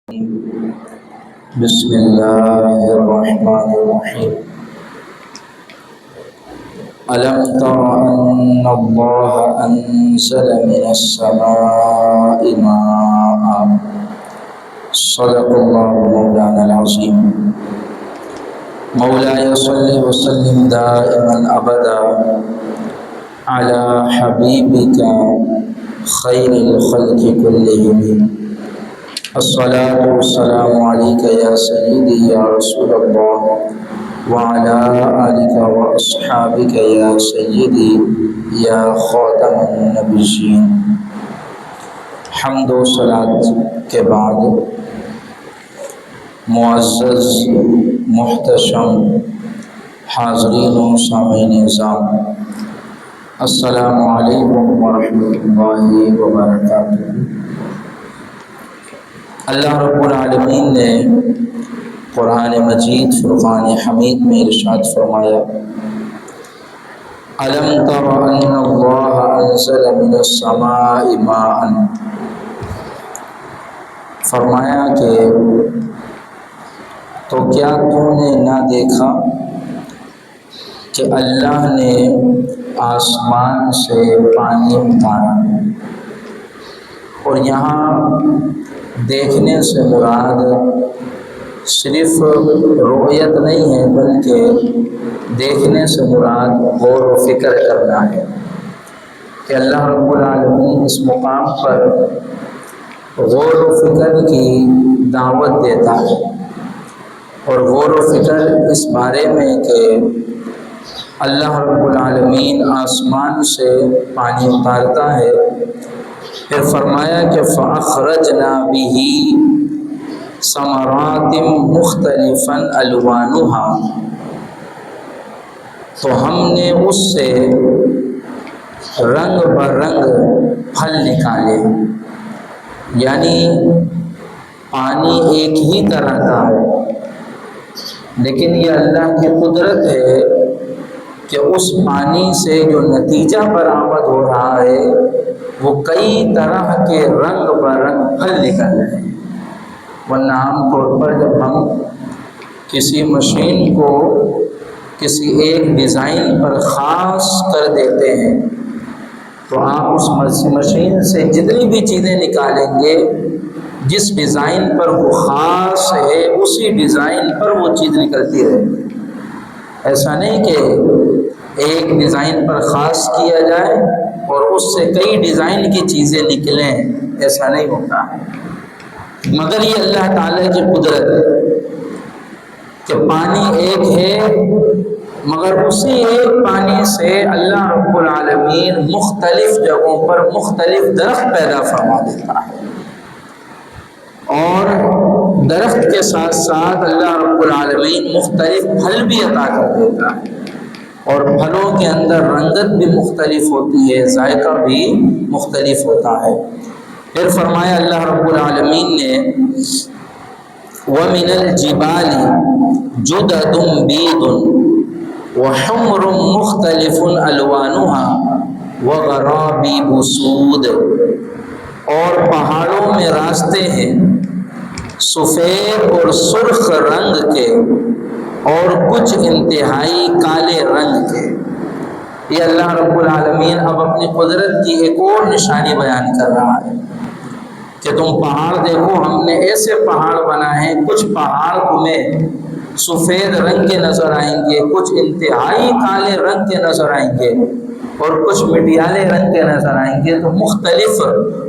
بسم الله الرحمن الرحيم ألم تر أن الله أنزل من السماء ماء صدق الله مولانا العظيم مولاي صل وسلم دائما أبدا على حبيبك خير الخلق كلهم الصلاة والسلام عليك يا سيدي يا رسول الله وعلى آلك وأصحابك يا سيدي يا خاتم النبيين۔ حمد و صلاۃ کے بعد معزز محتشم حاضرین و سامعین نظام، السلام علیکم ورحمۃ اللہ وبرکاتہ۔ اللہ رب العالمین نے قرآن مجید فرقان حمید میں ارشاد فرمایا، أَلَمْ تَرَ أَنَّ اللَّهَ أَنزَلَ مِنَ السَّمَاءِ مَاءً، فرمایا کہ تو کیا تو نے نہ دیکھا کہ اللہ نے آسمان سے پانی اتارا۔ اور یہاں دیکھنے سے مراد صرف رؤیت نہیں ہے، بلکہ دیکھنے سے مراد غور و فکر کرنا ہے کہ اللہ رب العالمین اس مقام پر غور و فکر کی دعوت دیتا ہے، اور غور و فکر اس بارے میں کہ اللہ رب العالمین آسمان سے پانی اتارتا ہے۔ پھر فرمایا کہ فَأَخْرَجْنَا بِهِ ثَمَرَاتٍ مُخْتَلِفًا أَلْوَانُهَا، تو ہم نے اس سے رنگ برنگ پھل نکالے، یعنی پانی ایک ہی طرح کا ہے، لیکن یہ اللہ کی قدرت ہے کہ اس پانی سے جو نتیجہ برآمد ہو رہا ہے وہ کئی طرح کے رنگ برنگ پھل نکل رہے ہیں۔ ورنہ عام طور پر جب ہم کسی مشین کو کسی ایک ڈیزائن پر خاص کر دیتے ہیں تو آپ اس مشین سے جتنی بھی چیزیں نکالیں گے، جس ڈیزائن پر وہ خاص ہے اسی ڈیزائن پر وہ چیز نکلتی رہے گی۔ ایسا نہیں کہ ایک ڈیزائن پر خاص کیا جائے اور اس سے کئی ڈیزائن کی چیزیں نکلیں، ایسا نہیں ہوتا، مگر یہ اللہ تعالیٰ کی قدرت ہے کہ پانی ایک ہے، مگر اسی ایک پانی سے اللہ رب العالمین مختلف جگہوں پر مختلف درخت پیدا فرما دیتا ہے، اور درخت کے ساتھ ساتھ اللہ رب العالمین مختلف پھل بھی عطا کر دیتا ہے، اور پھلوں کے اندر رنگت بھی مختلف ہوتی ہے، ذائقہ بھی مختلف ہوتا ہے۔ پھر فرمایا اللہ رب العالمین نے وَمِنَ الْجِبَالِ جُدَدٌ بِيضٌ وَحُمْرٌ مُخْتَلِفٌ أَلْوَانُهَا وَغَرَابِيبُ سُودٌ، اور پہاڑوں میں راستے ہیں سفید اور سرخ رنگ کے، اور کچھ انتہائی کالے رنگ کے۔ یہ اللہ رب العالمین اب اپنی قدرت کی ایک اور نشانی بیان کر رہا ہے کہ تم پہاڑ دیکھو، ہم نے ایسے پہاڑ بنائے ہیں، کچھ پہاڑ تمہیں سفید رنگ کے نظر آئیں گے، کچھ انتہائی کالے رنگ کے نظر آئیں گے، اور کچھ مٹیالے رنگ کے نظر آئیں گے۔ تو مختلف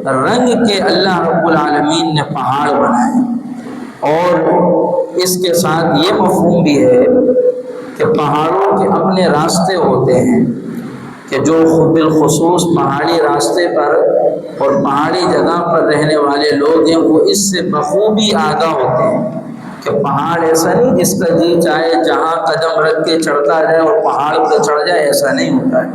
رنگ کے اللہ رب العالمین نے پہاڑ بنائے، اور اس کے ساتھ یہ مفہوم بھی ہے کہ پہاڑوں کے اپنے راستے ہوتے ہیں کہ جو بالخصوص پہاڑی راستے پر اور پہاڑی جگہ پر رہنے والے لوگ ہیں وہ اس سے بخوبی آگاہ ہوتے ہیں کہ پہاڑ ایسا نہیں جس کا جی چاہے جہاں قدم رکھ کے چڑھتا جائے اور پہاڑ پہ چڑھ جائے، ایسا نہیں ہوتا ہے،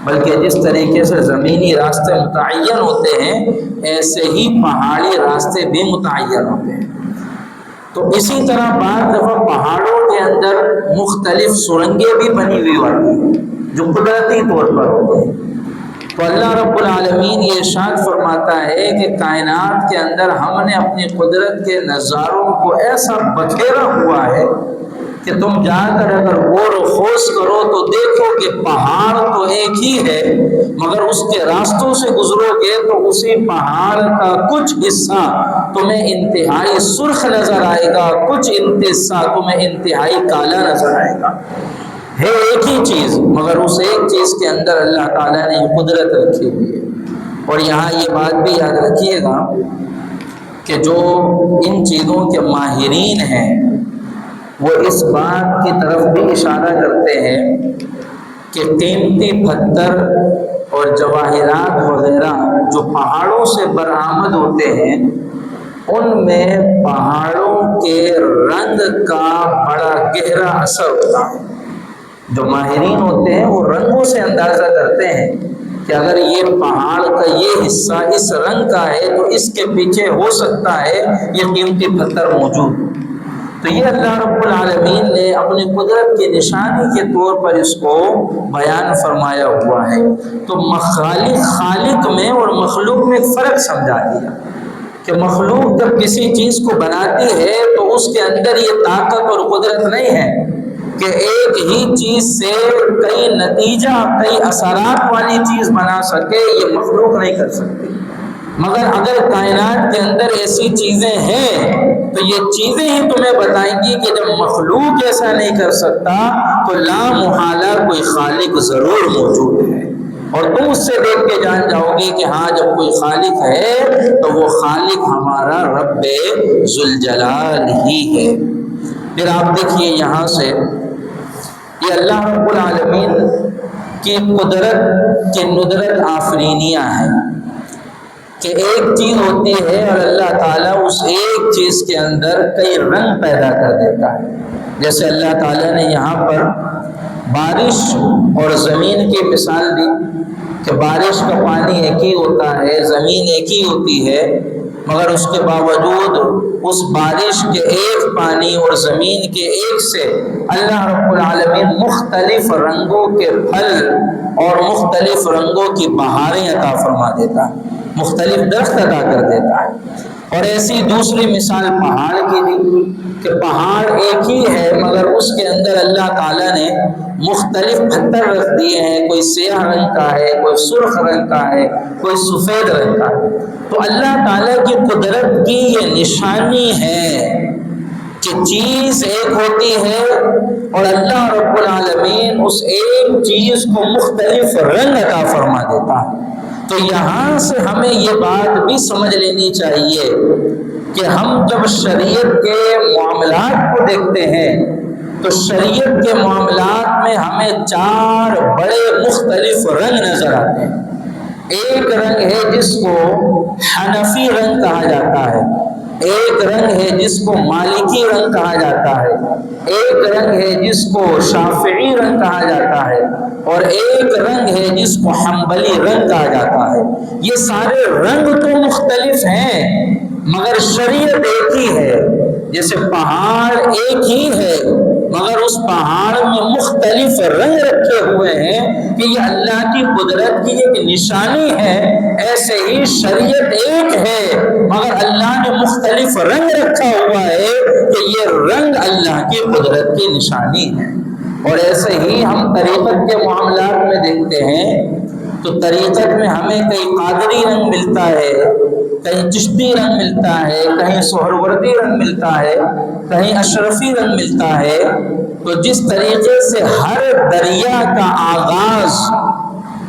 بلکہ جس طریقے سے زمینی راستے متعین ہوتے ہیں ایسے ہی پہاڑی راستے بھی متعین ہوتے ہیں۔ تو اسی طرح بعض دفعہ پہاڑوں کے اندر مختلف سرنگیں بھی بنی ہوئی ہوتی ہیں جو قدرتی طور پر ہوتی ہیں۔ تو تو اللہ رب العالمین یہ ارشاد فرماتا ہے کہ کائنات کے اندر ہم نے اپنی قدرت کے نظاروں کو ایسا بکھیرا ہوا ہے کہ تم جا کر اگر غور و خوض کرو تو دیکھو کہ پہاڑ تو ایک ہی ہے، مگر اس کے راستوں سے گزرو گے تو اسی پہاڑ کا کچھ حصہ تمہیں انتہائی سرخ نظر آئے گا، کچھ حصہ تمہیں انتہائی کالا نظر آئے گا۔ ہے ایک ہی چیز، مگر اس ایک چیز کے اندر اللہ تعالیٰ نے یہ قدرت رکھی ہوئی ہے۔ اور یہاں یہ بات بھی یاد رکھیے گا کہ جو ان چیزوں کے ماہرین ہیں وہ اس بات کی طرف بھی اشارہ کرتے ہیں کہ قیمتی پتھر اور جواہرات وغیرہ جو پہاڑوں سے برآمد ہوتے ہیں ان میں پہاڑوں کے رنگ کا بڑا گہرا اثر ہوتا ہے۔ جو ماہرین ہوتے ہیں وہ رنگوں سے اندازہ کرتے ہیں کہ اگر یہ پہاڑ کا یہ حصہ اس رنگ کا ہے تو اس کے پیچھے ہو سکتا ہے یہ قیمتی پتھر موجود۔ تو یہ اللہ رب العالمین نے اپنی قدرت کی نشانی کے طور پر اس کو بیان فرمایا ہوا ہے۔ تو خالق میں اور مخلوق میں فرق سمجھا دیا کہ مخلوق جب کسی چیز کو بناتی ہے تو اس کے اندر یہ طاقت اور قدرت نہیں ہے کہ ایک ہی چیز سے کئی نتیجہ کئی اثرات والی چیز بنا سکے، یہ مخلوق نہیں کر سکتی۔ مگر اگر کائنات کے اندر ایسی چیزیں ہیں تو یہ چیزیں ہی تمہیں بتائیں گی کہ جب مخلوق ایسا نہیں کر سکتا تو لا محالہ کوئی خالق ضرور موجود ہے، اور تم اس سے دیکھ کے جان جاؤ گے کہ ہاں جب کوئی خالق ہے تو وہ خالق ہمارا رب ذوالجلال ہی ہے۔ پھر آپ دیکھیے یہاں سے یہ اللہ رب العالمین کی قدرت کی ندرت آفرینیہ ہے کہ ایک چیز ہوتی ہے اور اللہ تعالیٰ اس ایک چیز کے اندر کئی رنگ پیدا کر دیتا ہے۔ جیسے اللہ تعالیٰ نے یہاں پر بارش اور زمین کی مثال دی کہ بارش کا پانی ایک ہی ہوتا ہے، زمین ایک ہی ہوتی ہے، مگر اس کے باوجود اس بارش کے ایک پانی اور زمین کے ایک سے اللہ رب العالمین مختلف رنگوں کے پھل اور مختلف رنگوں کی بہاریں عطا فرما دیتا ہے، مختلف درخت عطا کر دیتا ہے۔ اور ایسی دوسری مثال پہاڑ کی دی کہ پہاڑ ایک ہی ہے مگر اس کے اندر اللہ تعالیٰ نے مختلف پتھر رکھ دیے ہیں، کوئی سیاہ رنگ کا ہے، کوئی سرخ رنگ کا ہے، کوئی سفید رنگ کا ہے۔ تو اللہ تعالیٰ کی قدرت کی یہ نشانی ہے کہ چیز ایک ہوتی ہے اور اللہ رب العالمین اس ایک چیز کو مختلف رنگ عطا فرما دیتا ہے۔ تو یہاں سے ہمیں یہ بات بھی سمجھ لینی چاہیے کہ ہم جب شریعت کے معاملات کو دیکھتے ہیں تو شریعت کے معاملات میں ہمیں 4 بڑے مختلف رنگ نظر آتے ہیں۔ ایک رنگ ہے جس کو حنفی رنگ کہا جاتا ہے، ایک رنگ ہے جس کو مالکی رنگ کہا جاتا ہے، ایک رنگ ہے جس کو شافعی رنگ کہا جاتا ہے، اور ایک رنگ ہے جس کو حنبلی رنگ کہا جاتا ہے۔ یہ سارے رنگ تو مختلف ہیں مگر شریعت ایک ہی ہے۔ جیسے پہاڑ ایک ہی ہے مگر اس پہاڑ میں مختلف رنگ رکھے ہوئے ہیں کہ یہ اللہ کی قدرت کی ایک نشانی ہے، ایسے ہی شریعت ایک ہے مگر اللہ نے مختلف رنگ رکھا ہوا ہے کہ یہ رنگ اللہ کی قدرت کی نشانی ہے۔ اور ایسے ہی ہم طریقت کے معاملات میں دیکھتے ہیں تو طریقت میں ہمیں کہیں قادری رنگ ملتا ہے، کہیں چشتی رنگ ملتا ہے، کہیں سہروردی رنگ ملتا ہے، کہیں اشرفی رنگ ملتا ہے۔ تو جس طریقے سے ہر دریا کا آغاز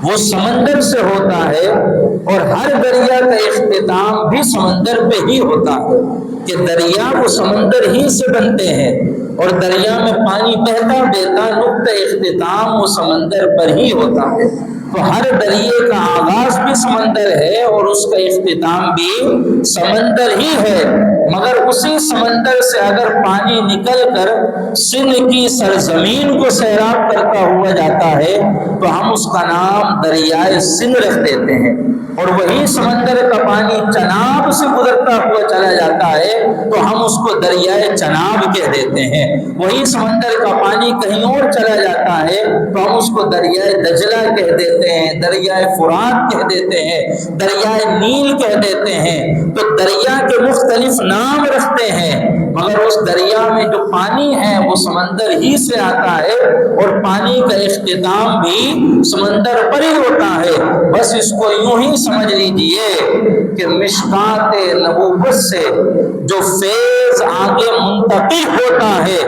وہ سمندر سے ہوتا ہے اور ہر دریا کا اختتام بھی سمندر پہ ہی ہوتا ہے کہ دریا وہ سمندر ہی سے بنتے ہیں اور دریا میں پانی بہتا بہتا نقطہ اختتام وہ سمندر پر ہی ہوتا ہے۔ تو ہر دریا کا آغاز بھی سمندر ہے اور اس کا اختتام بھی سمندر ہی ہے، مگر اسی سمندر سے اگر پانی نکل کر سندھ کی سرزمین کو سیراب کرتا ہوا جاتا ہے تو ہم اس کا نام دریائے سندھ رکھ دیتے ہیں، اور وہی سمندر کا پانی چناب سے گزرتا ہوا چلا جاتا ہے تو ہم اس کو دریائے چناب کہہ دیتے ہیں۔ وہی سمندر کا پانی کہیں اور چلا جاتا ہے تو ہم اس کو دریائے دجلہ کہہ دیتے دیتے ہیں، دریائے فرات کہہ دیتے ہیں، دریائے نیل کہہ دیتے ہیں، تو دریا کے مختلف نام رکھتے ہیں، مگر اس دریا میں جو پانی ہے وہ سمندر ہی سے آتا ہے، اور پانی کا اختتام بھی سمندر پر ہی ہوتا ہے۔ بس اس کو یوں ہی سمجھ لیجئے کہ مشکات نبوت سے جو فیض آگے منتقل ہوتا ہے،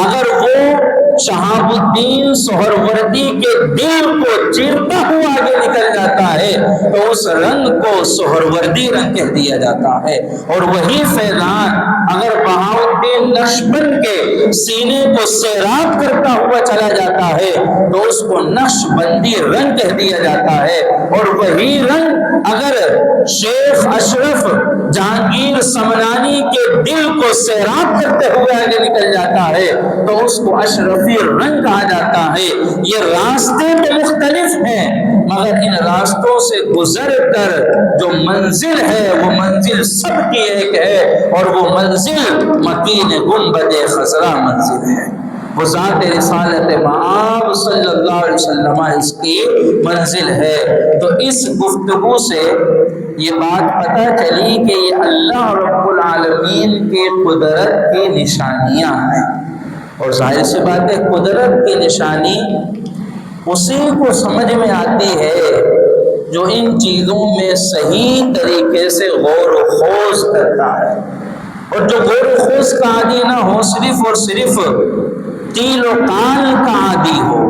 اگر وہ شہاب الدین سہروردی کے دل کو چیرتا ہوا آگے نکل جاتا ہے تو اس رنگ کو سہروردی رنگ کہہ دیا جاتا ہے، اور وہی فیضان اگر بہاؤالدین نقشبند کے سینے کو سیراب کرتا ہوا چلا جاتا ہے تو اس کو نقشبندی رنگ کہہ دیا جاتا ہے، اور وہی رنگ اگر شیخ اشرف جہانگیر سمنانی کے دل کو سیراب کرتے ہوئے آگے نکل جاتا ہے تو اس کو اشرفی رنگ کہا جاتا ہے۔ یہ راستے تو مختلف ہیں، مگر ان راستوں سے گزر کر جو منزل ہے وہ منزل سب کی ایک ہے، اور وہ منزل مکین گنبد خضرا منزل ہے، وہ ذات رسالت مآب صلی اللہ علیہ وسلم اس کی منزل ہے۔ تو اس گفتگو سے یہ بات پتہ چلی کہ یہ اللہ رب العالمین کے قدرت کی نشانیاں ہیں، اور ظاہر سی بات ہے قدرت کی نشانی اسی کو سمجھ میں آتی ہے جو ان چیزوں میں صحیح طریقے سے غور و خوض کرتا ہے، اور جو غور و خوض کا عادی نہ ہو، صرف اور صرف قیل و قال کا عادی ہو،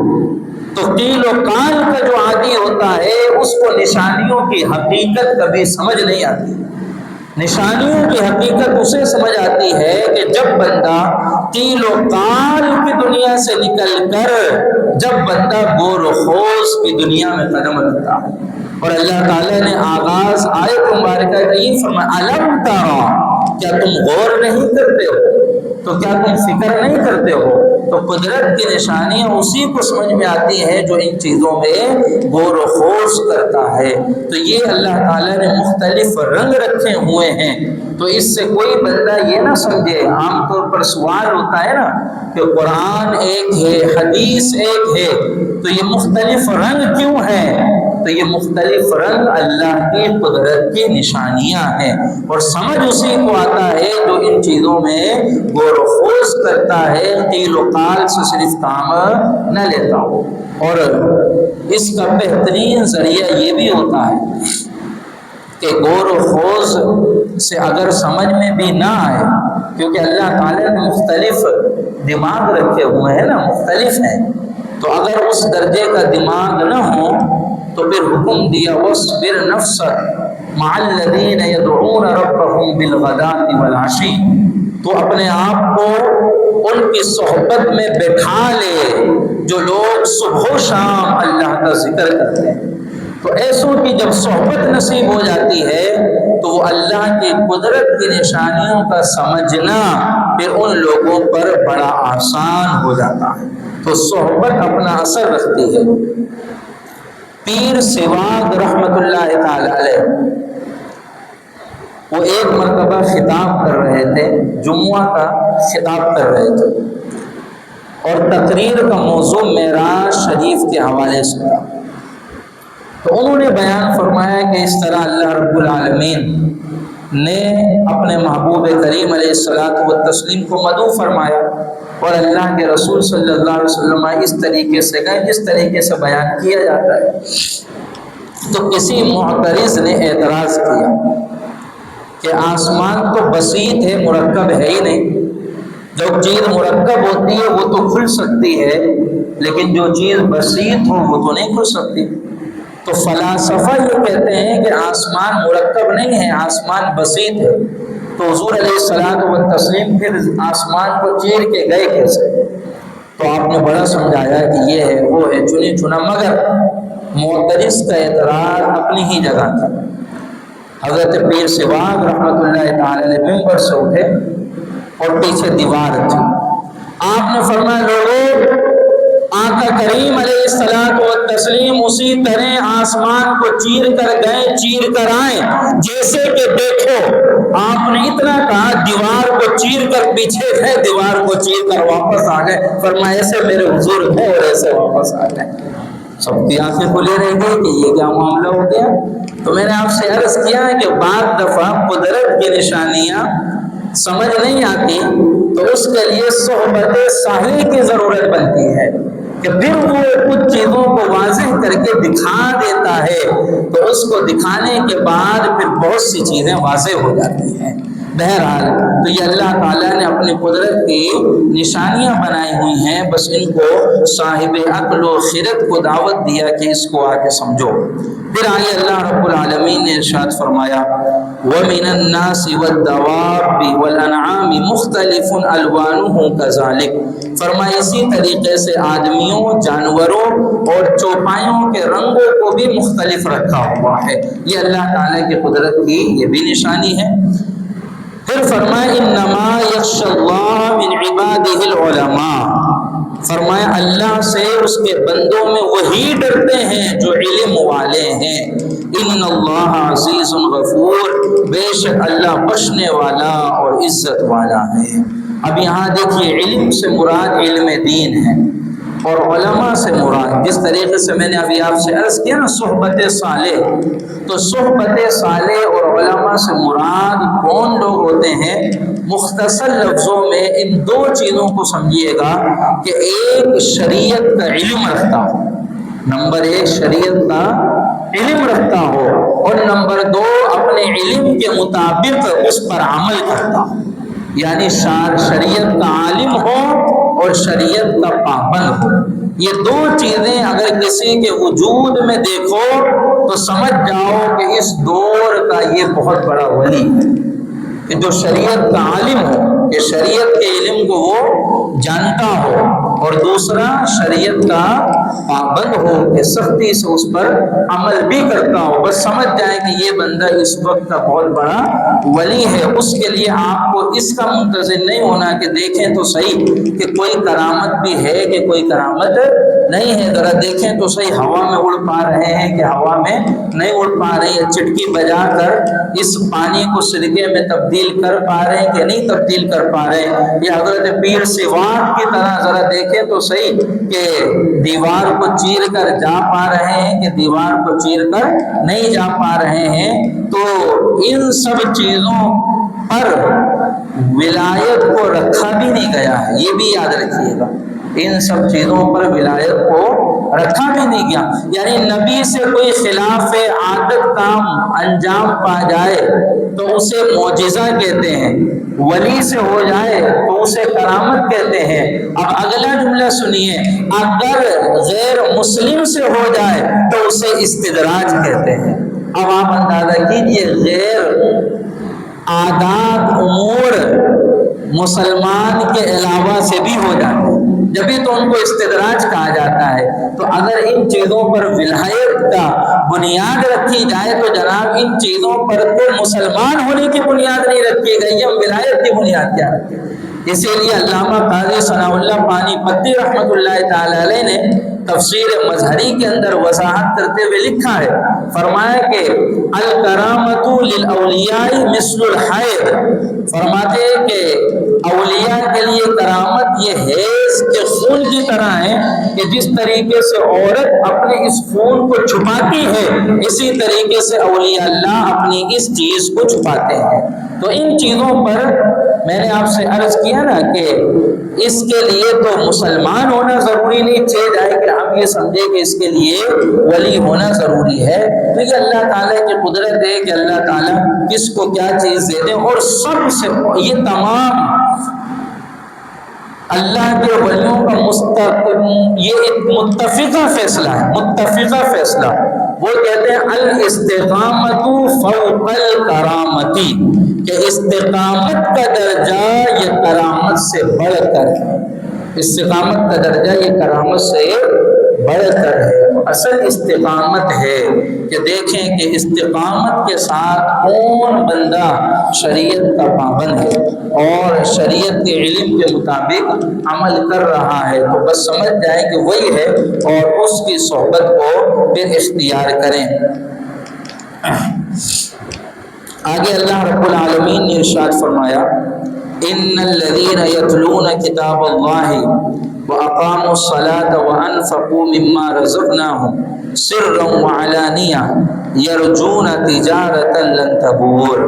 تو قیل و قال کا جو عادی ہوتا ہے اس کو نشانیوں کی حقیقت کبھی سمجھ نہیں آتی۔ نشانیوں کی حقیقت اسے سمجھ آتی ہے کہ جب بندہ قیل و قال کی دنیا سے نکل کر جب بندہ غور و خوض کی دنیا میں قدم رکھتا ہے، اور اللہ تعالیٰ نے آغاز آیت مبارکہ کا یہ فرمایا الم ترى، کیا تم غور نہیں کرتے ہو، تو کیا تم فکر نہیں کرتے ہو؟ تو قدرت کی نشانیاں اسی کو سمجھ میں آتی ہیں جو ان چیزوں میں غور و خوض کرتا ہے۔ تو یہ اللہ تعالیٰ نے مختلف رنگ رکھے ہوئے ہیں، تو اس سے کوئی بندہ یہ نہ سمجھے، عام طور پر سوال ہوتا ہے نا کہ قرآن ایک ہے، حدیث ایک ہے، تو یہ مختلف رنگ کیوں ہیں؟ تو یہ مختلف رنگ اللہ کی قدرت کی نشانیاں ہیں، اور سمجھ اسی کو آتا ہے جو ان چیزوں میں غور و خوض کرتا ہے، قیل و قال سے صرف کام نہ لیتا ہو۔ اور اس کا بہترین ذریعہ یہ بھی ہوتا ہے کہ غور و خوض سے اگر سمجھ میں بھی نہ آئے، کیونکہ اللہ تعالیٰ نے مختلف دماغ رکھے ہوئے ہیں نا، مختلف ہیں، تو اگر اس درجے کا دماغ نہ ہو تو پھر حکم دیا وَاصْبِرْ نَفْسَكَ مَعَ الَّذِينَ يَدْعُونَ رَبَّهُمْ بِالْغَدَاةِ وَالْعَشِيِّ، تو اپنے آپ کو ان کی صحبت میں بٹھا لے جو لوگ صبح و شام اللہ کا ذکر کرتے ہیں۔ تو ایسوں کی جب صحبت نصیب ہو جاتی ہے تو وہ اللہ کی قدرت کی نشانیوں کا سمجھنا پھر ان لوگوں پر بڑا آسان ہو جاتا ہے، تو صحبت اپنا اثر رکھتی ہے۔ پیر سواگ رحمت اللہ تعالی علیہ وہ ایک مرتبہ خطاب کر رہے تھے، جمعہ کا خطاب کر رہے تھے، اور تقریر کا موضوع معراج شریف کے حوالے سے تھا، تو انہوں نے بیان فرمایا کہ اس طرح اللہ رب العالمین نے اپنے محبوب کریم علیہ الصلوۃ والتسلیم کو مدعو فرمایا، اور اللہ کے رسول صلی اللہ علیہ وسلم اس طریقے سے گئے جس طریقے سے بیان کیا جاتا ہے۔ تو کسی معترض نے اعتراض کیا کہ آسمان تو بسیط ہے، مرکب ہے ہی نہیں، جو چیز مرکب ہوتی ہے وہ تو کھل سکتی ہے، لیکن جو چیز بسیط ہو وہ تو نہیں کھل سکتی۔ تو فلاسفہ یہ کہتے ہیں کہ آسمان مرکب نہیں ہے، آسمان بسیط ہے، تو حضور علیہ الصلوۃ والتسلیم پھر آسمان کو چیر کے گئے کیسے؟ تو آپ نے بڑا سمجھایا کہ یہ ہے وہ ہے، چنی چنا، مگر معترض کا اعتراض اپنی ہی جگہ تھا۔ حضرت پیر سواگ رحمت اللہ تعالی علیہ ممبر سے اٹھے اور پیچھے دیوار تھی، آپ نے فرمایا لوگوں، آقا کریم علیہ الصلوۃ والتسلیم اسی طرح آسمان کو چیر کر گئے، چیر کر آئے، جیسے کہ دیکھو آپ نے اتنا کہا دیوار کو چیر کر پیچھے گئے، دیوار کو چیر کر واپس آ گئے، فرمایا ایسے میرے حضور ہے اور ایسے واپس آ گئے۔ سب کی آنکھیں کھلی رہ گئی کہ یہ کیا معاملہ ہو گیا. تو میں نے آپ سے عرض کیا ہے کہ بعض دفعہ قدرت کی نشانیاں سمجھ نہیں آتی تو اس کے لیے صحبت صالح کی ضرورت بنتی ہے کہ پھر وہ کچھ چیزوں کو واضح کر کے دکھا دیتا ہے، تو اس کو دکھانے کے بعد پھر بہت سی چیزیں واضح ہو جاتی ہیں. بہرحال تو یہ اللہ تعالیٰ نے اپنی قدرت کی نشانیاں بنائی ہوئی ہیں، بس ان کو صاحب عقل و خرد کو دعوت دیا کہ اس کو آ کے سمجھو. پھر آگے اللہ رب العالمین نے ارشاد فرمایا وَمِنَ النَّاسِ وَالدَّوَابِّ وَالْأَنْعَامِ مُخْتَلِفٌ أَلْوَانُهُ كَذَلِكَ، فرمایا اسی طریقے سے آدمیوں، جانوروں اور چوپایوں کے رنگوں کو بھی مختلف رکھا ہوا ہے. یہ اللہ تعالیٰ کی قدرت کی یہ بھی نشانی ہے. پھر فرمایا انما یخشی اللہ من عبادہ العلماء، فرمایا اللہ سے اس کے بندوں میں وہی ڈرتے ہیں جو علم والے ہیں. ان اللہ عزیز غفور، بے شک اللہ بخشنے والا اور عزت والا ہے. اب یہاں دیکھیے علم سے مراد علم دین ہے اور علماء سے مراد، جس طریقے سے میں نے ابھی آپ سے عرض کیا نا صحبت صالح، تو صحبت صالح اور علماء سے مراد کون لوگ ہوتے ہیں؟ مختصر لفظوں میں ان دو چیزوں کو سمجھیے گا کہ ایک شریعت کا علم رکھتا ہو، نمبر ایک شریعت کا علم رکھتا ہو، اور نمبر دو اپنے علم کے مطابق اس پر عمل کرتا ہو. یعنی شریعت کا عالم ہو اور شریعت کا پابند ہو. یہ دو چیزیں اگر کسی کے وجود میں دیکھو تو سمجھ جاؤ کہ اس دور کا یہ بہت بڑا ولی ہے کہ جو شریعت کا عالم ہو، کہ شریعت کے علم کو وہ جانتا ہو، اور دوسرا شریعت کا پابند ہو کہ سختی سے اس پر عمل بھی کرتا ہو. بس سمجھ جائے کہ یہ بندہ اس وقت کا بہت بڑا ولی ہے. اس کے لیے آپ کو اس کا منتظر نہیں ہونا کہ دیکھیں تو صحیح کہ کوئی کرامت بھی ہے کہ کوئی کرامت نہیں ہے، ذرا دیکھیں تو صحیح ہوا میں اڑ پا رہے ہیں کہ ہوا میں نہیں اڑ پا رہے ہیں، چٹکی بجا کر اس پانی کو سرکے میں تبدیل کر پا رہے ہیں کہ نہیں تبدیل کر پا رہے ہیں. یہ حضرت پیر سیوات کی طرح ذرا دیکھیں تو صحیح کہ دیوار کو چیر کر جا پا رہے ہیں کہ دیوار کو چیر کر نہیں جا پا رہے ہیں. تو ان سب چیزوں پر ولایت کو رکھا بھی نہیں گیا ہے، یہ بھی یاد رکھیے گا. ان سب چیزوں پر ولایت کو رکھا بھی نہیں گیا. یعنی نبی سے کوئی خلاف عادت کام انجام پا جائے تو اسے معجزہ کہتے ہیں، ولی سے ہو جائے تو اسے کرامت کہتے ہیں. اب اگلا جملہ سنیے، اگر غیر مسلم سے ہو جائے تو اسے استدراج کہتے ہیں. اب آپ اندازہ کیجئے غیر عادات امور مسلمان کے علاوہ سے بھی ہو جاتے ہیں، جبھی تو ان کو استدراج کہا جاتا ہے. تو اگر ان چیزوں پر ولایت کا بنیاد رکھی جائے تو جناب ان چیزوں پر تو مسلمان ہونے کی بنیاد نہیں رکھی گئی ہے، ولایت کی بنیاد کیا رکھی. اسی لیے علامہ قاضی ثناء اللہ پانی پتی رحمۃ اللہ تعالی علیہ نے تفسیر مظہری کے اندر وضاحت کرتے ہوئے لکھا ہے، فرمایا کہ الکرامۃ للاولیاء مثل الحیض، فرماتے ہیں کہ اولیاء کے لیے کرامت یہ حیض کے خون کی طرح ہے کہ جس طریقے سے عورت اپنے اس خون کو چھپاتی ہے اسی طریقے سے اولیاء اللہ اپنی اس چیز کو چھپاتے ہیں. تو ان چیزوں پر میں نے آپ سے عرض کیا نا کہ اس کے لیے تو مسلمان ہونا ضروری نہیں چاہیے کہ ہم یہ سمجھے کہ اس کے لیے ولی ہونا ضروری ہے. تو یہ اللہ تعالیٰ کی قدرت ہے کہ اللہ تعالیٰ کس کو کیا چیز دے دیں. اور سب سے یہ تمام اللہ کے ولیوں کا یہ ایک متفقہ فیصلہ ہے، متفقہ فیصلہ. وہ کہتے ہیں الاستقامت فوق الکرامتی، کہ استقامت کا درجہ یہ کرامت سے بڑھ کر ہے. استقامت کا درجہ یہ کرامت سے بڑھ کر ہے. اصل استقامت ہے کہ دیکھیں کہ استقامت کے ساتھ کون بندہ شریعت کا پابند ہے اور شریعت کے علم کے مطابق عمل کر رہا ہے، تو بس سمجھ جائیں کہ وہی ہے اور اس کی صحبت کو پھر اختیار کریں. آگے اللہ رب العالمین نے ارشاد فرمایا ان الذین یتلون کتاب اللہ وَأَقَامُوا الصَّلَاةَ وَأَنفَقُوا مِمَّا رَزَقْنَاهُمْ سِرًّا وَعَلَانِيَةً يَرْجُونَ تِجَارَةً لَن تَبُورَ۔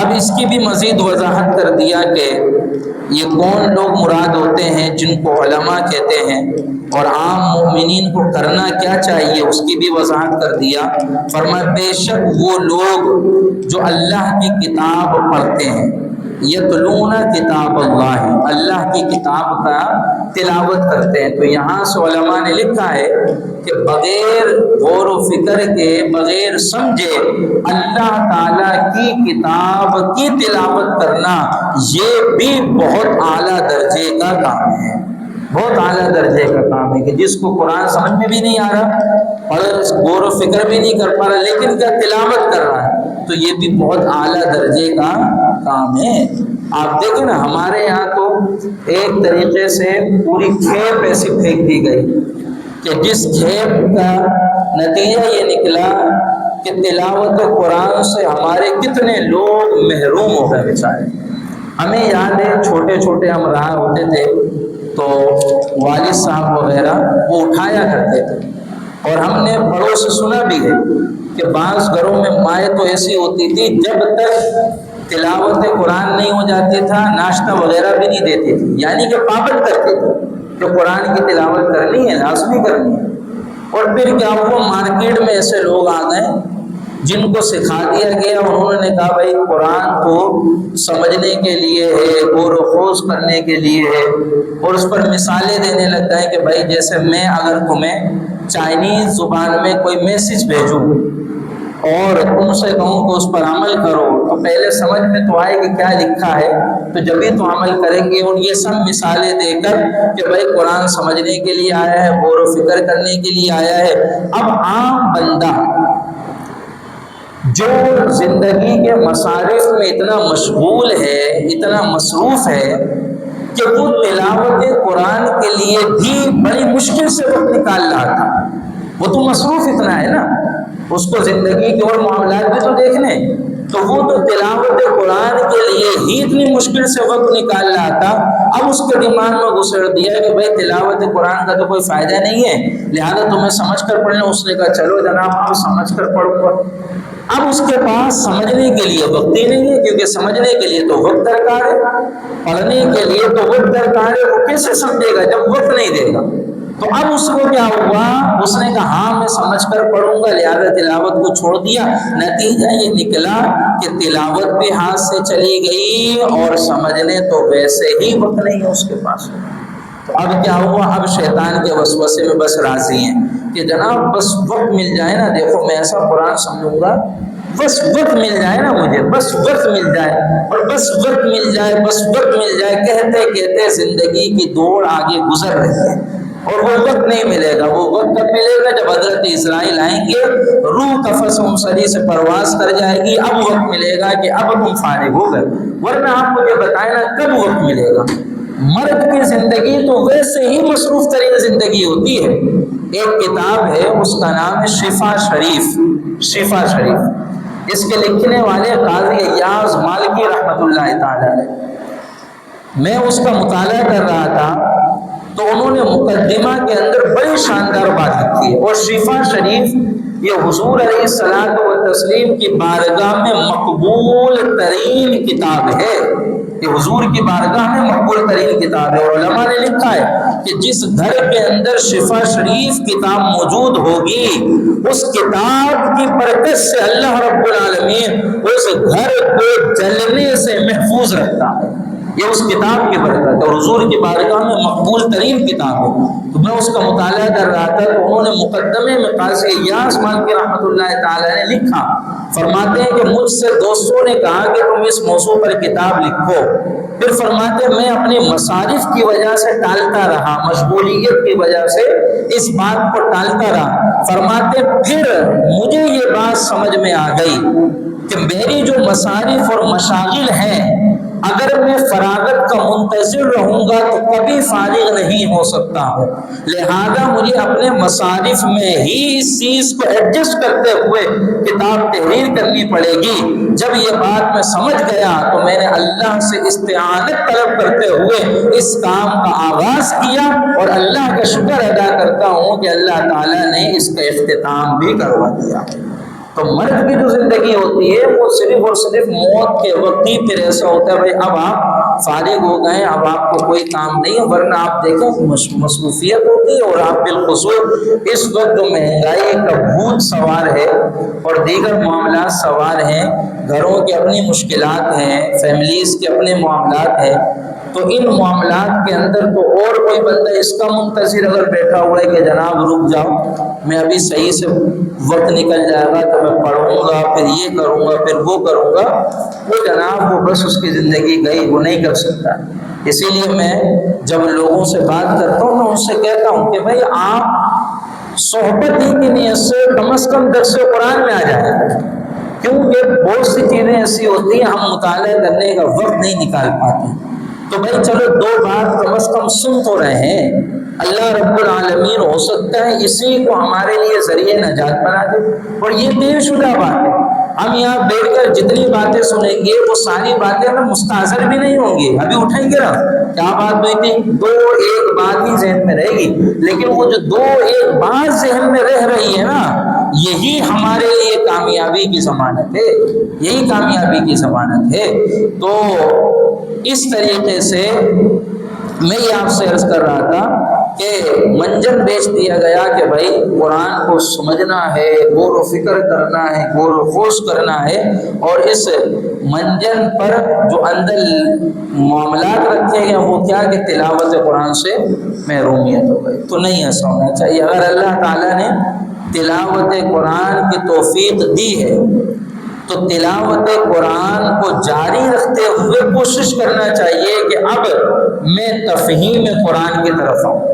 اب اس کی بھی مزید وضاحت کر دیا کہ یہ کون لوگ مراد ہوتے ہیں جن کو علماء کہتے ہیں، اور عام مومنین کو کرنا کیا چاہیے اس کی بھی وضاحت کر دیا۔ فرمایا بے شک وہ لوگ جو اللہ کی کتاب پڑھتے ہیں، یتلون کتاب اللہ کی کتاب کا تلاوت کرتے ہیں۔ تو یہاں سے علماء نے لکھا ہے کہ بغیر غور و فکر کے، بغیر سمجھے اللہ تعالیٰ کی کتاب کی تلاوت کرنا یہ بھی بہت اعلیٰ درجے کا کام ہے، بہت اعلیٰ درجے کا کام ہے کہ جس کو قرآن سمجھ میں بھی نہیں آ رہا اور غور و فکر بھی نہیں کر پا رہا لیکن کیا تلاوت کر رہا ہے، تو یہ بھی بہت اعلیٰ درجے کا کام ہے۔ آپ دیکھیں نا ہمارے یہاں تو ایک طریقے سے پوری کھیپ ایسی پھینک دی گئی کہ جس کھیپ کا نتیجہ یہ نکلا کہ تلاوت قرآن سے ہمارے کتنے لوگ محروم ہو گئے بیچارے۔ ہمیں یاد ہے چھوٹے چھوٹے ہم رہا ہوتے تھے تو والد صاحب وغیرہ وہ اٹھایا کرتے تھے، اور ہم نے بڑوں سے سنا بھی ہے کہ بعض گھروں میں مائیں تو ایسی ہوتی تھی جب تک تلاوت قرآن نہیں ہو جاتی تھا ناشتہ وغیرہ بھی نہیں دیتی تھی، یعنی کہ پابند کرتے تھے کہ قرآن کی تلاوت کرنی ہے، لازمی کرنی ہے۔ اور پھر کیا ہوا، مارکیٹ میں ایسے لوگ آ گئے جن کو سکھا دیا گیا، انہوں نے کہا بھائی قرآن کو سمجھنے کے لیے ہے، غور و خوض کرنے کے لیے ہے، اور اس پر مثالیں دینے لگتا ہے کہ بھائی جیسے میں اگر تمہیں چائنیز زبان میں کوئی میسج بھیجوں اور تم سے کہوں کہ اس پر عمل کرو تو پہلے سمجھ میں تو آئے کہ کیا لکھا ہے، تو جب ہی تو عمل کریں گے۔ اور یہ سب مثالیں دے کر کہ بھائی قرآن سمجھنے کے لیے آیا ہے، غور و فکر کرنے کے لیے آیا ہے۔ اب عام بندہ جو زندگی کے مصارف میں اتنا مشغول ہے، اتنا مصروف ہے کہ وہ تلاوت قرآن کے لیے بھی بڑی مشکل سے وقت نکال رہا تھا، وہ تو مصروف اتنا ہے نا، اس کو زندگی کے اور معاملات بھی تو دیکھنے، تو وہ تو تلاوت قرآن کے لیے ہی اتنی مشکل سے وقت نکال رہا تھا۔ اب اس کے دماغ میں گھسڑ دیا کہ بھائی تلاوت قرآن کا تو کوئی فائدہ نہیں ہے، لہذا تمہیں سمجھ کر پڑھنا۔ اس نے کہا چلو جناب آپ سمجھ کر پڑھو۔ اب اس کے پاس سمجھنے کے لیے وقت ہی نہیں ہے، کیونکہ سمجھنے کے لیے تو وقت درکار ہے، پڑھنے کے لیے تو وقت درکار ہے، وہ کیسے سمجھے گا جب وقت نہیں دے گا؟ تو اب اس کو کیا ہوا، اس نے کہا ہاں میں سمجھ کر پڑھوں گا، لہذا تلاوت کو چھوڑ دیا۔ نتیجہ یہ نکلا کہ تلاوت بھی ہاتھ سے چلی گئی اور سمجھنے تو ویسے ہی وقت نہیں ہے اس کے پاس۔ تو اب کیا ہوا، اب شیطان کے وسوسے میں بس راضی ہیں کہ جناب بس وقت مل جائے نا، دیکھو میں ایسا قرآن سمجھوں گا، بس وقت مل جائے نا مجھے، بس وقت مل جائے، اور بس وقت مل جائے، بس وقت مل جائے، کہتے کہتے زندگی کی دوڑ آگے گزر رہی ہے، اور وہ وقت نہیں ملے گا۔ وہ وقت کب ملے گا؟ جب حضرت اسرائیل آئیں گے، روح قفس منصری سے پرواز کر جائے گی، اب وقت ملے گا کہ اب تم فارغ ہو گئے، ورنہ آپ مجھے بتائیں نا کب وقت ملے گا؟ مرد کی زندگی تو ویسے ہی مصروف ترین زندگی ہوتی ہے۔ ایک کتاب ہے اس کا نام ہے شفا شریف، شفا شریف، اس کے لکھنے والے قاضی ایاز مالکی رحمۃ اللہ تعالی علیہ۔ میں اس کا مطالعہ کر رہا تھا تو انہوں نے مقدمہ کے اندر بڑی شاندار بات لکھی ہے، اور شفا شریف یہ حضور علیہ الصلوۃ والتسلیم کی بارگاہ میں مقبول ترین کتاب ہے، یہ حضور کی بارگاہ میں مقبول ترین کتاب ہے۔ اور علماء نے لکھا ہے کہ جس گھر کے اندر شفا شریف کتاب موجود ہوگی، اس کتاب کی برکت سے اللہ رب العالمین اس گھر کو جلنے سے محفوظ رکھتا ہے، یہ اس کتاب کی برکت ہے، اور حضور کی بارگاہ میں مقبول ترین کتاب ہے۔ تو میں اس کا مطالعہ کر رہا تھا تو انہوں نے مقدمے میں قاضی ایاز مالکی رحمۃ اللہ تعالی نے لکھا، فرماتے ہیں کہ مجھ سے دوستوں نے کہا کہ تم اس موضوع پر کتاب لکھو، پھر فرماتے میں اپنے مصارف کی وجہ سے ٹالتا رہا، مشغولیت کی وجہ سے اس بات کو ٹالتا رہا۔ فرماتے پھر مجھے یہ بات سمجھ میں آ گئی کہ میری جو مصارف اور مشاغل ہیں، اگر میں فراغت کا منتظر رہوں گا تو کبھی فارغ نہیں ہو سکتا ہوں، لہذا مجھے اپنے مصارف میں ہی اس چیز کو ایڈجسٹ کرتے ہوئے کتاب تحریر کرنی پڑے گی۔ جب یہ بات میں سمجھ گیا تو میں نے اللہ سے استعانت طلب کرتے ہوئے اس کام کا آغاز کیا، اور اللہ کا شکر ادا کرتا ہوں کہ اللہ تعالیٰ نے اس کا اختتام بھی کروا دیا۔ تو مرد کی جو زندگی ہوتی ہے وہ صرف اور صرف موت کے وقت ہی پھر ایسا ہوتا ہے بھائی اب آپ فارغ ہو گئے، اب آپ کو کوئی کام نہیں ہے، ورنہ آپ دیکھیں مصروفیت ہوتی ہے، اور آپ بالخصوص اس وقت جو مہنگائی کا بھوت سوار ہے اور دیگر معاملات سوار ہیں، گھروں کی اپنی مشکلات ہیں، فیملیز کے اپنے معاملات ہیں، تو ان معاملات کے اندر تو اور کوئی بندہ اس کا منتظر اگر بیٹھا ہوا ہے کہ جناب رک جاؤ، میں ابھی صحیح سے وقت نکل جائے گا تو میں پڑھوں گا، پھر یہ کروں گا، پھر وہ کروں گا، وہ جناب وہ بس اس کی زندگی گئی، وہ نہیں کر سکتا۔ اسی لیے میں جب لوگوں سے بات کرتا ہوں میں ان سے کہتا ہوں کہ بھائی آپ صحبت ہی کی نیت سے کم از کم درس قرآن میں آ جائیں، کیونکہ بہت سی چیزیں ایسی ہوتی ہیں ہم مطالعہ کرنے کا وقت نہیں نکال پاتے، تو بھائی چلو دو بات کم از کم سن تو رہے ہیں، اللہ رب العالمین ہو سکتا ہے اسی کو ہمارے لیے ذریعہ نجات بنا دے۔ اور یہ طے شدہ بات ہے، ہم یہاں بیٹھ کر جتنی باتیں سنیں گے وہ ساری باتیں ہمیں مستحضر بھی نہیں ہوں گی، ابھی اٹھیں گے نا کیا بات ہوئی تھی، دو ایک بات ہی ذہن میں رہے گی، لیکن وہ جو دو ایک بات ذہن میں رہ رہی ہے نا، یہی ہمارے لیے کامیابی کی ضمانت ہے، یہی کامیابی کی ضمانت ہے۔ تو اس طریقے سے میں یہ آپ سے عرض کر رہا تھا کہ منجن بیچ دیا گیا کہ بھائی قرآن کو سمجھنا ہے، غور و فکر کرنا ہے، غور و خوض کرنا ہے، اور اس منجن پر جو اندر معاملات رکھے گئے وہ کیا کہ تلاوت قرآن سے محرومیت ہو گئی، تو نہیں ایسا ہونا چاہیے۔ اگر اللہ تعالیٰ نے تلاوت قرآن کی توفیق دی ہے تو تلاوت قرآن کو جاری رکھتے ہوئے کوشش کرنا چاہیے کہ اب میں تفہیم قرآن کی طرف آؤں،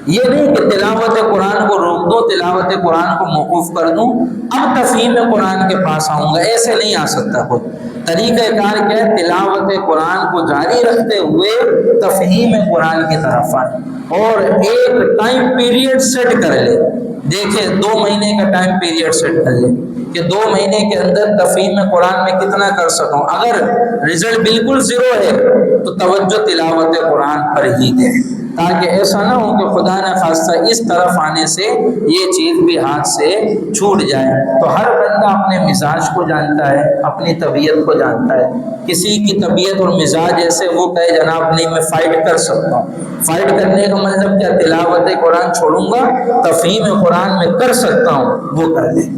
یہ نہیں کہ تلاوت قرآن کو روک دو، تلاوت قرآن کو موقوف کر دوں، اب تفہیم قرآن کے پاس آؤں گا، ایسے نہیں آ سکتا کوئی۔ طریقہ کار کیا ہے، تلاوت قرآن کو جاری رکھتے ہوئے تفہیم قرآن کی طرف آئیں، اور ایک ٹائم پیریڈ سیٹ کر لیں، دیکھیں 2 مہینے کا ٹائم پیریڈ سیٹ کر لیں کہ 2 مہینے کے اندر تفہیم قرآن میں کتنا کر سکوں، اگر رزلٹ بالکل زیرو ہے تو توجہ تلاوت قرآن پر ہی دیں، تاکہ ایسا نہ ہو کہ خدا نہ خواستہ اس طرف آنے سے یہ چیز بھی ہاتھ سے چھوٹ جائے۔ تو ہر بندہ اپنے مزاج کو جانتا ہے، اپنی طبیعت کو جانتا ہے، کسی کی طبیعت اور مزاج ایسے وہ کہے جناب نہیں میں فائٹ کر سکتا ہوں، فائٹ کرنے کا مطلب کیا، تلاوت قرآن چھوڑوں گا، تفہیم قرآن میں کر سکتا ہوں وہ کر لے۔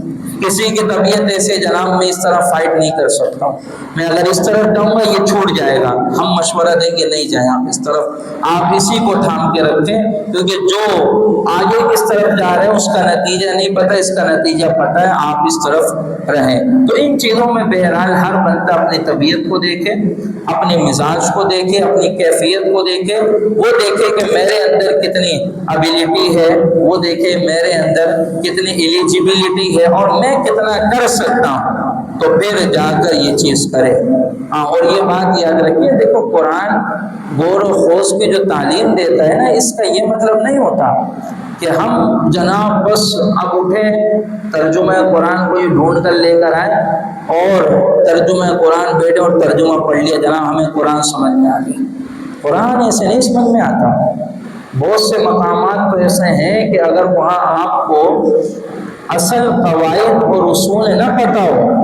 کسی کی طبیعت ایسے جناب میں اس طرح فائٹ نہیں کر سکتا ہوں، میں اگر اس طرف جاؤں گا یہ چھوٹ جائے گا، ہم مشورہ دیں گے نہیں جائیں آپ اس طرف، آپ اسی کو تھام کے رکھیں، کیونکہ جو آگے کس طرف جا رہے ہیں اس کا نتیجہ نہیں پتہ، اس کا نتیجہ پتہ ہے، آپ اس طرف رہیں۔ تو ان چیزوں میں بہرحال ہر بندہ اپنی طبیعت کو دیکھے، اپنے مزاج کو دیکھے، اپنی کیفیت کو دیکھے، وہ دیکھے کہ میرے اندر کتنی ابیلٹی ہے، وہ دیکھے میرے اندر کتنی ایلیجیبلٹی ہے اور میں کتنا کر سکتا ہوں، تو پھر جا کر یہ چیز کرے۔ اور یہ بات یاد رکھیے، دیکھو قرآن غور و خوض کی جو تعلیم دیتا ہے نا، اس کا یہ مطلب نہیں ہوتا کہ ہم جناب بس اب اٹھے ترجمہ قرآن کو ڈھونڈ کر لے کر آئے اور ترجمہ قرآن بیٹھے اور ترجمہ پڑھ لیا، جناب ہمیں قرآن سمجھ میں آ گیا۔ قرآن ایسے نہیں سمجھ میں آتا، بہت سے مقامات تو ایسے ہیں کہ اگر وہاں آپ کو اصل قواعد اور اصول نہ پتہ ہو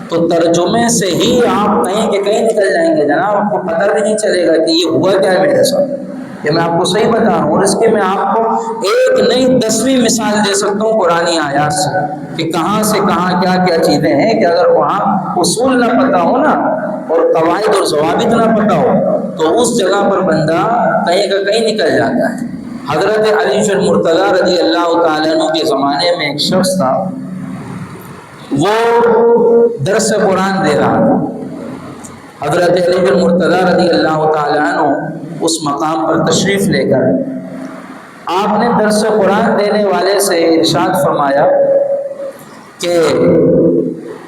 تو ترجمے سے ہی آپ کہیں کہ کہیں نکل جائیں گے، جناب آپ کو پتہ بھی نہیں چلے گا کہ یہ ہوا کیا ہے میرے ساتھ۔ یہ میں آپ کو صحیح بتا رہا ہوں، اور اس کے میں آپ کو ایک نہیں 10ویں مثال دے سکتا ہوں قرآنی آیات سے کہ کہاں سے کہاں کیا کیا چیزیں ہیں کہ اگر وہاں اصول نہ پتہ ہو نا اور قواعد اور ضوابط نہ پتہ ہو تو اس جگہ پر بندہ کہیں کا کہیں نکل جاتا ہے۔ حضرت علی بن مرتضیٰ رضی اللہ تعالیٰ عنہ کے زمانے میں ایک شخص تھا، وہ درس قرآن دے رہا تھا۔ حضرت علی بن مرتضیٰ رضی اللہ تعالیٰ عنہ اس مقام پر تشریف لے کر آپ نے درس قرآن دینے والے سے ارشاد فرمایا کہ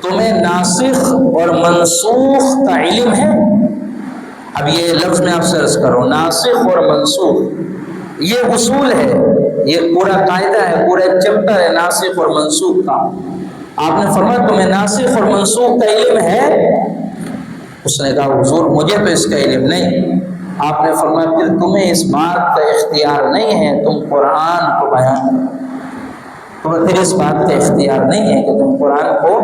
تمہیں ناسخ اور منسوخ کا علم ہے؟ اب یہ لفظ میں آپ سرچ کرو، ناسخ اور منسوخ، یہ اصول ہے، یہ پورا قاعدہ ہے، پورا ایک چیپٹر ہے ناسخ اور منسوخ کا۔ آپ نے فرمایا تمہیں ناسخ اور منسوخ کا علم ہے؟ اس نے کہا حضور مجھے تو اس کا علم نہیں۔ آپ نے فرمایا پھر تمہیں اس بات کا اختیار نہیں ہے تم قرآن کو بیان کرو، تو پھر اس بات کا اختیار نہیں ہے کہ تم قرآن کو۔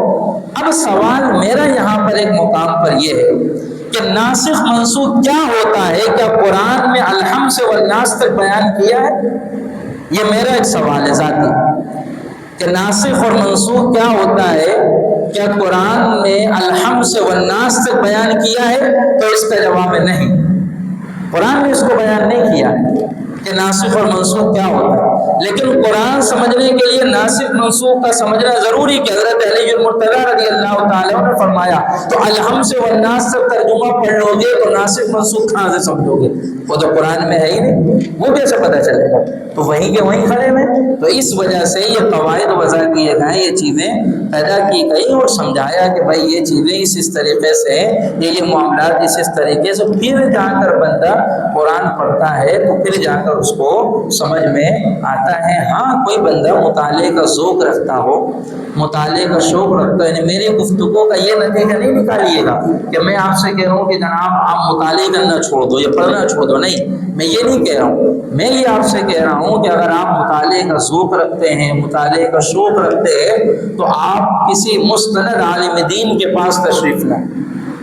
اب سوال میرا یہاں پر ایک مقام پر یہ ہے کہ ناسخ منسوخ کیا ہوتا ہے؟ کیا قرآن میں الحمد سے والناس تک بیان کیا ہے؟ یہ میرا ایک سوال ہے ذاتی کہ ناسخ اور منسوخ کیا ہوتا ہے؟ کیا قرآن میں الحمد سے والناس تک بیان کیا ہے؟ تو اس کا جواب ہے نہیں، قرآن نے اس کو بیان نہیں کیا کہ ناسخ اور منسوخ کیا ہوتا ہے۔ لیکن قرآن سمجھنے کے لیے ناسخ منسوخ کا سمجھنا ضروری کہ حضرت علی المرتضیٰ رضی اللہ تعالیٰ نے فرمایا تو الحمد سے والناس تک ترجمہ پڑھ لو گے تو ناسخ منسوخ کہاں سے سمجھو گے؟ وہ تو قرآن میں ہے ہی نہیں، وہ کیسے پتہ چلے گا؟ تو وہیں کے وہیں کھڑے میں۔ تو اس وجہ سے یہ قواعد وضع کیے گئے، یہ چیزیں پیدا کی گئی اور سمجھایا کہ بھائی یہ چیزیں اس طریقے سے، یہ معاملات اس طریقے سے، پھر جا کر بندہ قرآن پڑھتا ہے تو پھر جا کر اس کو سمجھ میں آتا ہے۔ ہاں کوئی بندہ مطالعے کا ذوق رکھتا ہو، مطالعے کا شوق رکھتا ہے، میری گفتگو کا یہ نتیجہ نہیں نکالیے گا کہ میں آپ سے کہہ رہا ہوں کہ جناب آپ مطالعے کرنا چھوڑ دو یا پڑھنا چھوڑ دو، نہیں، میں یہ نہیں کہہ رہا ہوں۔ میں یہ آپ سے کہہ رہا ہوں کہ اگر آپ مطالعے کا ذوق رکھتے ہیں، مطالعے کا شوق رکھتے ہیں تو آپ کسی مستند عالم دین کے پاس تشریف لائیں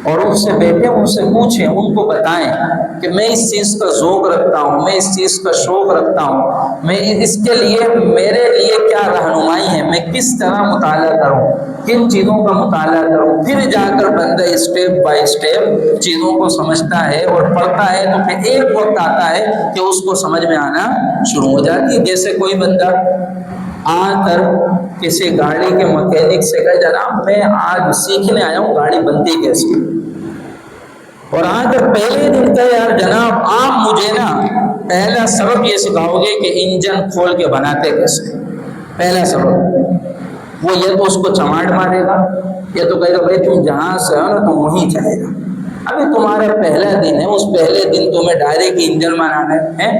اور ان سے بیٹھے، ان سے پوچھیں، ان کو بتائیں کہ میں اس چیز کا ذوق رکھتا ہوں، میں اس چیز کا شوق رکھتا ہوں، میں اس کے لیے میرے لیے کیا رہنمائی ہے، میں کس طرح مطالعہ کروں، کن چیزوں کا مطالعہ کروں۔ پھر جا کر بندہ اسٹیپ بائی اسٹیپ چیزوں کو سمجھتا ہے اور پڑھتا ہے تو پھر ایک وقت آتا ہے کہ اس کو سمجھ میں آنا شروع ہو جاتی ہے۔ جیسے کوئی بندہ آ کر کسی گاڑی کے مکینک سے کہے جناب میں آج سیکھنے آیا ہوں گاڑی بنتی کیسے، اور آ کر پہلے دن کہے یار جناب آپ مجھے نا پہلا سبق یہ سکھاؤ گے کہ انجن کھول کے بناتے کیسے، پہلا سبق، وہ یہ تو اس کو چماٹ مارے گا، یہ تو کہے گا بھائی تم جہاں سے ہو نا تم وہیں چلے گا۔ ابھی تمہارا پہلا دن ہے، اس پہلے دن تمہیں ڈائریکٹ انجن بنانا ہے،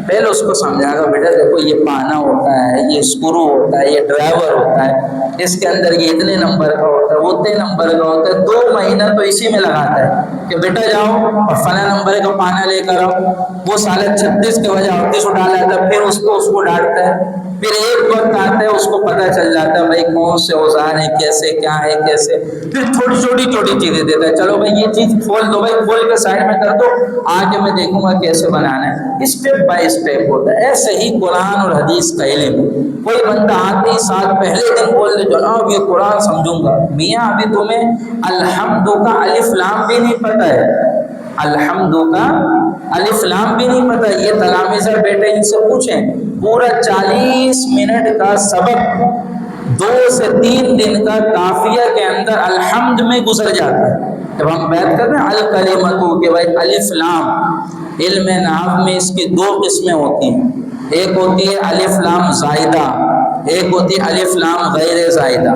پہلے اس کو سمجھا گا بیٹا دیکھو یہ پانا ہوتا ہے، یہ اسکرو ہوتا ہے، یہ ڈرائیور ہوتا ہے، اس کے اندر یہ اتنے نمبر کا ہوتا ہے، وہ اتنے نمبر کا ہوتا ہے۔ 2 مہینہ تو اسی میں لگاتا ہے کہ بیٹا جاؤ اور فلاں نمبر کا پانا لے کر آؤ، وہ سالہ 36 کے وجہ 38 اٹھا لاتا ہے، پھر اس کو ڈانٹتا ہے، پھر ایک وقت آتا ہے اس کو پتہ چل جاتا ہے بھائی کون سے اوزار ہیں، کیسے کیا ہے کیسے، پھر چھوٹی چھوٹی چیزیں دیتا ہے، چلو بھائی یہ چیز کھول دو بھائی، کھول کے سائڈ میں کر دو، آگے میں دیکھوں گا کیسے بنانا ہے، اسٹیپ بائی اسٹیپ ہوتا ہے۔ ایسے ہی قرآن اور حدیث کا علم، کوئی بندہ آتے ہی ساتھ پہلے دن بول دے جناب یہ قرآن سمجھوں گا، میاں ابھی تمہیں الحمد کا الف لام بھی نہیں پتہ ہے، الحمد کا الف لام بھی نہیں پتہ، یہ تلامذہ بیٹے ان سے پوچھیں، پورا 40 منٹ کا سبق 2 سے 3 دن کا قافیہ کے اندر الحمد میں گزر جاتا ہے۔ جب ہم بات کر رہے ہیں الکلمتو کہ بھائی الف لام، علم نحو میں اس کی 2 قسمیں ہوتی ہیں، ایک ہوتی ہے الف لام زائدہ، ایک ہوتی ہے الف لام غیر زائدہ۔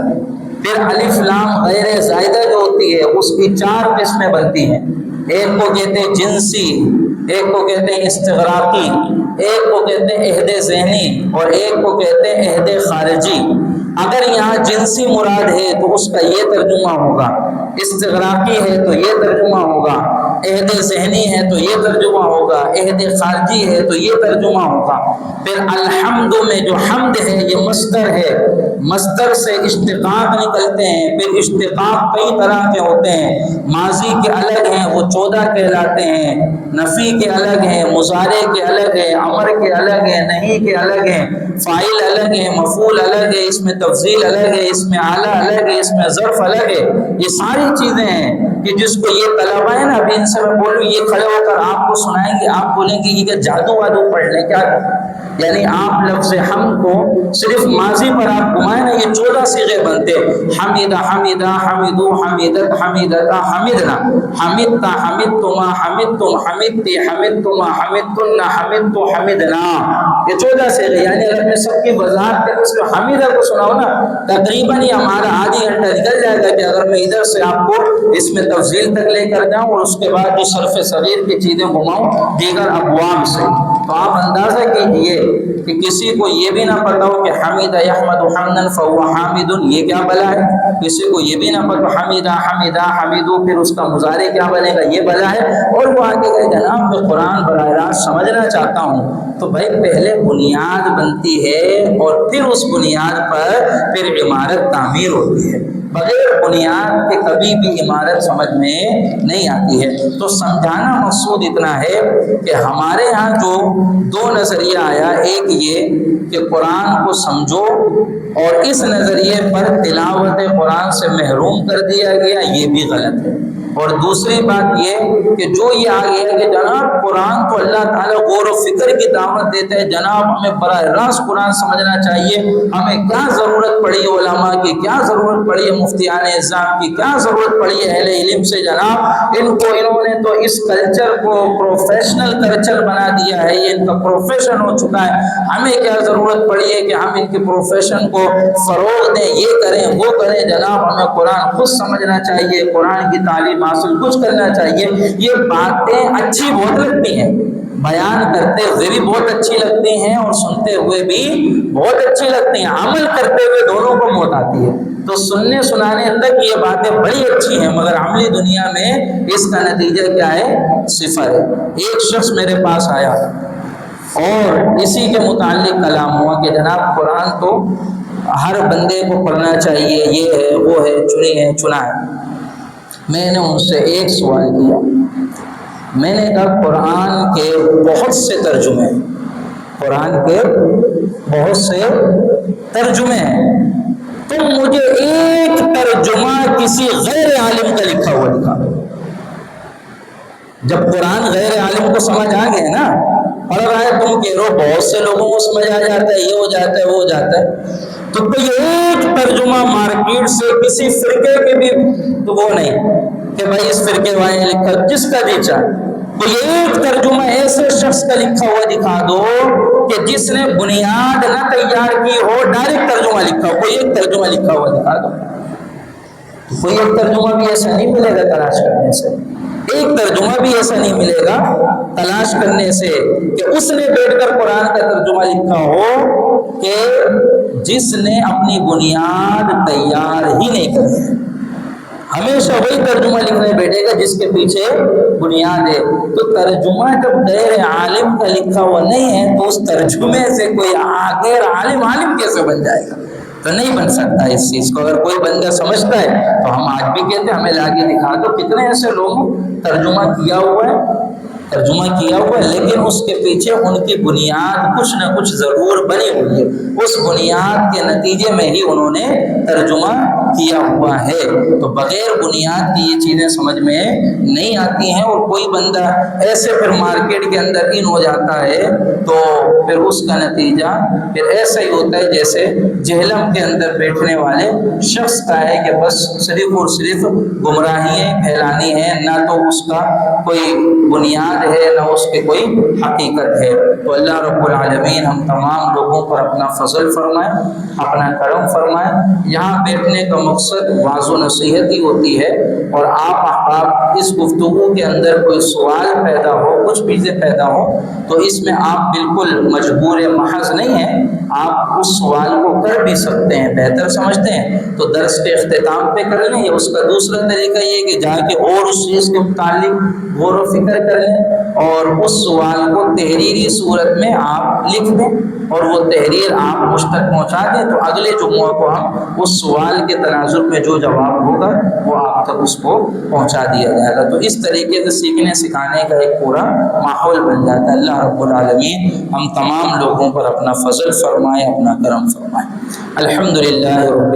پھر الف لام غیر زائدہ جو ہوتی ہے اس کی 4 قسمیں بنتی ہیں، ایک کو کہتے ہیں جنسی، ایک کو کہتے ہیں استغراقی، ایک کو کہتے ہیں عہد ذہنی اور ایک کو کہتے ہیں عہد خارجی۔ اگر یہاں جنسی مراد ہے تو اس کا یہ ترجمہ ہوگا، استغراقی ہے تو یہ ترجمہ ہوگا، عہد ذہنی ہے تو یہ ترجمہ ہوگا، عہد خارجی ہے تو یہ ترجمہ ہوگا۔ پھر الحمد میں جو حمد ہے یہ مصدر ہے، مصدر سے اشتقاق نکلتے ہیں، پھر اشتقاق کئی طرح کے ہوتے ہیں، ماضی کے الگ ہیں وہ 14 کہلاتے ہیں، نفی کے الگ ہیں، مضارع کے الگ ہیں، امر کے الگ ہیں، نہیں کے الگ ہیں، فاعل الگ ہیں، مفعول الگ ہے، اس میں تفضیل الگ ہے، اس میں اعلیٰ الگ ہے، اس میں ظرف الگ ہے۔ یہ ساری چیزیں ہیں کہ جس کو یہ طلبہ ہے نا، ابھی ان سے میں بولوں یہ کھڑے ہو کر آپ کو سنائیں گے، آپ بولیں گے یہ جادو وادو پڑھ لیں کیا، یعنی آپ لفظ حمد کو صرف ماضی پر آپ گھمائیں نا، یہ 14 صیغے بنتے، حمیدہ حمیدہ حمیدو حمیدت حمیدتا حمیدنا، حمیدتا حمیدتما حمیدتم حمیدتی حمیدتما حمیدتن حمیدتو حمیدنا، یہ 14 صیغے، یعنی اگر میں سب کی وضاحت کر اس میں حمیدہ کو سناؤ نا تقریباً ہمارا آدھی گھنٹہ نکل جائے گا، کہ اگر میں ادھر سے آپ کو اس میں تفضیل تک لے کر جاؤں اور اس کے بعد جو صرف صغیر کی چیزیں گھماؤں دیگر ابواب سے، تو آپ اندازہ کیجئے کہ کسی کو یہ بھی نہ پتا ہو کہ حمید یحمد حمدا فهو حامد، یہ کیا بلا ہے، کسی کو یہ بھی نہ پتا حمیدہ حمیدہ حمیدو پھر اس کا مضارع کیا بنے گا، یہ بلا ہے، اور وہ آگے کہ جناب میں قرآن براہ راست سمجھنا چاہتا ہوں، تو بھائی پہلے بنیاد بنتی ہے اور پھر اس بنیاد پر پھر عمارت تعمیر ہوتی ہے، بغیر بنیاد کے کبھی بھی عمارت سمجھ میں نہیں آتی ہے۔ تو سمجھانا مقصود اتنا ہے کہ ہمارے ہاں جو دو نظریہ آیا، ایک یہ کہ قرآن کو سمجھو اور اس نظریے پر تلاوت قرآن سے محروم کر دیا گیا، یہ بھی غلط ہے، اور دوسری بات یہ کہ جو یہ آ گیا کہ جناب قرآن تو اللہ تعالیٰ غور و فکر کی دعوت دیتا ہے، جناب ہمیں براہ راست قرآن سمجھنا چاہیے، ہمیں کیا ضرورت پڑی ہے علماء کی، کیا ضرورت پڑی ہے مفتیان اعظام کی، کیا ضرورت پڑی ہے اہل علم سے، جناب انہوں نے تو اس کلچر کو پروفیشنل کلچر بنا دیا ہے، یہ ان کا پروفیشن ہو چکا ہے، ہمیں کیا ضرورت پڑی ہے کہ ہم ان کے پروفیشن کو فروغ دیں، یہ کریں وہ کریں، جناب ہمیں قرآن خود سمجھنا چاہیے، قرآن کی تعلیم حاصل کچھ کرنا چاہیے۔ یہ باتیں اچھی بہت لگتی ہیں، بیان کرتے ہوئے بھی بہت اچھی لگتی ہیں اور سنتے ہوئے بھی بہت اچھی لگتی ہیں، عمل کرتے ہوئے دونوں کو موت آتی ہے۔ تو سننے سنانے تک یہ باتیں بڑی اچھی ہیں، مگر عملی دنیا میں اس کا نتیجہ کیا ہے؟ صفر ہے۔ ایک شخص میرے پاس آیا اور اسی کے متعلق کلام ہوا کہ جناب قرآن تو ہر بندے کو پڑھنا چاہیے، یہ ہے وہ ہے، چنی ہے چنا ہے۔ میں نے ان سے ایک سوال کیا، میں نے کہا قرآن کے بہت سے ترجمے ہیں، قرآن کے بہت سے ترجمے ہیں، تم مجھے ایک ترجمہ کسی غیر عالم کا لکھا ہوا دکھا دو۔ جب قرآن غیر عالم کو سمجھ آ گئے نا، پڑھ رہا ہے تم کہہ رہو بہت سے لوگوں کو سمجھ آ جاتا ہے، یہ ہو جاتا ہے وہ ہو جاتا ہے، تو کوئی ایک ترجمہ مارکیٹ سے کسی فرقے کے بھی تو وہ نہیں کہ بھائی اس فرقے والے نے لکھا، جس کا بھی چاہے کوئی ایک ترجمہ ایسے شخص کا لکھا ہوا دکھا دو کہ جس نے بنیاد نہ تیار کی ہو، ڈائریکٹ ترجمہ لکھا ہو، کوئی ایک ترجمہ لکھا ہوا دکھا دو۔ کوئی ایک ترجمہ بھی ایسا نہیں ملے گا تلاش کرنے سے، ایک ترجمہ بھی ایسا نہیں ملے گا تلاش کرنے سے کہ اس نے بیٹھ کر قرآن کا ترجمہ لکھا ہو کہ جس نے اپنی بنیاد تیار ہی نہیں کی۔ ہمیشہ وہی ترجمہ لکھنے بیٹھے گا جس کے پیچھے بنیاد ہے۔ تو ترجمہ جب غیر عالم کا لکھا ہوا نہیں ہے تو اس ترجمے سے کوئی غیر عالم کیسے بن جائے گا؟ تو نہیں بن سکتا اس چیز کو۔ اگر کوئی بندہ سمجھتا ہے تو ہم آج بھی کہتے ہیں ہمیں لاکے دکھا دو، کتنے ایسے لوگ ترجمہ کیا ہوا ہے لیکن اس کے پیچھے ان کی بنیاد کچھ نہ کچھ ضرور بنی ہوئی ہے، اس بنیاد کے نتیجے میں ہی انہوں نے ترجمہ کیا ہوا ہے۔ تو بغیر بنیاد کی یہ چیزیں سمجھ میں نہیں آتی ہیں، اور کوئی بندہ ایسے پھر مارکیٹ کے اندر ان ہو جاتا ہے تو پھر اس کا نتیجہ پھر ایسا ہی ہوتا ہے جیسے جہلم کے اندر بیٹھنے والے شخص کا ہے کہ بس صرف اور صرف گمراہیاں پھیلانی ہیں، نہ تو اس کا کوئی بنیاد ہے نہ اس کے کوئی حقیقت ہے۔ تو اللہ رب العالمین ہم تمام لوگوں پر اپنا فضل فرمائے، اپنا کرم فرمائے۔ یہاں بیٹھنے کا مقصد واعظ و نصیحت ہی ہوتی ہے، اور آپ احباب اس گفتگو کے اندر کوئی سوال پیدا ہو، کچھ چیزیں پیدا ہو تو اس میں آپ بالکل مجبور محض نہیں ہیں، آپ اس سوال کو کر بھی سکتے ہیں، بہتر سمجھتے ہیں تو درس کے اختتام پہ کر لیں، یا اس کا دوسرا طریقہ یہ کہ جا کے اور اس چیز کے متعلق غور و فکر کر لیں اور اس سوال کو تحریری صورت میں آپ لکھ دیں اور وہ تحریر آپ مجھ تک پہنچا دیں، تو اگلے جمعہ کو ہم اس سوال کے تناظر میں جو جواب ہوگا وہ آپ تک اس کو پہنچا دیا جائے گا۔ تو اس طریقے سے سیکھنے سکھانے کا ایک پورا ماحول بن جاتا ہے۔ اللہ رب العالمین ہم تمام لوگوں پر اپنا فضل فرمائے، اپنا کرم فرمائے۔ الحمدللہ رب